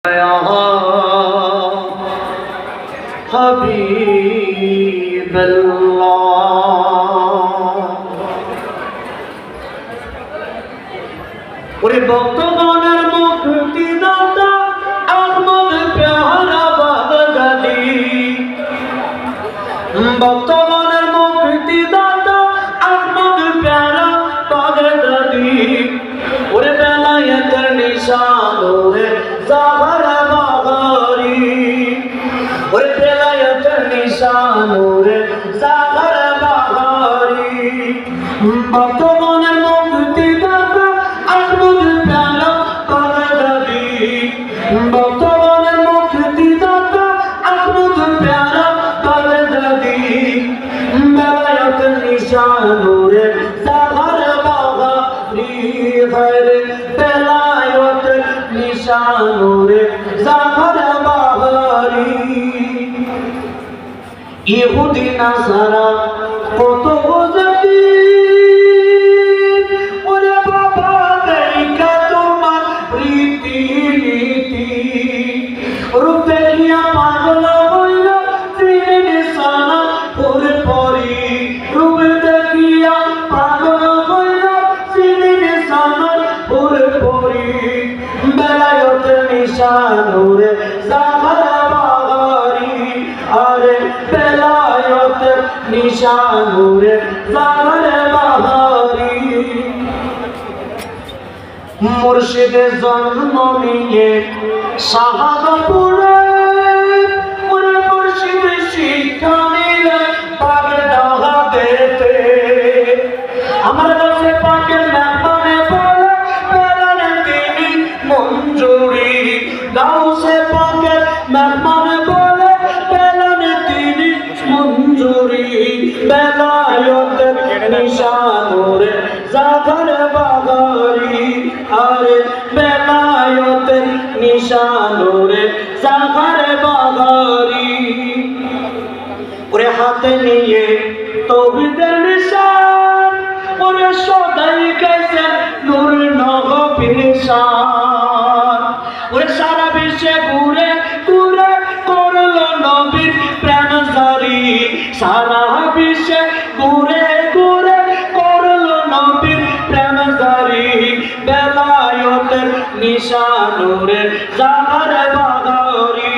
ওরে বর্তমানের মুক্তিদাতা আহমদ প্যারা বাগদাদি, বর্তমানের মুক্তিদাতা আহমদ প্যারা বাগদাদি। ওরে বেলায়েতের নিশান ওরে জাহরা বাগারি, ওরে বেলায়েতের নিশান ওরে জাহরা বাগারি। বর্তমানের মুক্তিদাতা আহমদ প্যারা বাগদাদি, বর্তমানের মুক্তিদাতা আহমদ প্যারা বাগদাদি। বেলায়েতের নিশান ওরে জাহরা বাগারি, হরে বেলায়েতের নিশান ওরে জাহরা বাগারি। ইহুদি নাসারা কত জাতি, ওরে বাবা দেখা তোমার রীতি নীতি। রূপ দেখিয়া পাগল হইল তিন সানা পরে পরি, রূপ দেখিয়া পাগল হইল তিন সানা পরে পরি। বেলায়েতের নিশান ওরে জাহরা বাগারি, আরে বেলায়েতের নিশান ওরে জাহরা বাগারি। মুর্শিদের জন্ম নিয়ে শাহাদাতপুরে, ওরে মুর্শিদ শিক্ষা নিলে বাগদাদেতে। আমার কাছে পাকের মেহমানে বলে পেলেন তিনি মঞ্জুরি, গাউসে পাকের মেহমানে বলে পেলেন তিনি মঞ্জুরি। বেলায়েতের নিশান ওরে জাহরা বাগারি, আরে বেলায়েতের নিশান ওরে জাহরা বাগারি। ওরে হাতে নিয়ে তাওহীদের নিশান, ওরে সদাই গাইছেন নূর নবীর শান। ওরে সারা বিশ্বে ঘুরে ঘুরে করলো নবীর প্রেম জারি, সারা বিশ্বে ঘুরে ঘুরে করলো নবীর প্রেম জারি। বেলায়েতের নিশান ওরে জাহরা বাগারি,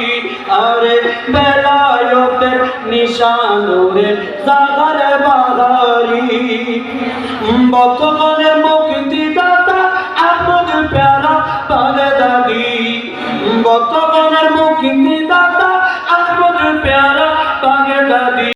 আরে বেলায়েতের নিশান ওরে জাহরা বাগারি। বর্তমানের মুক্তিদাতা আহমদ প্যারা বাগদাদি, বর্তমানের মুক্তিদাতা আহমদ প্যারা বাগদাদি।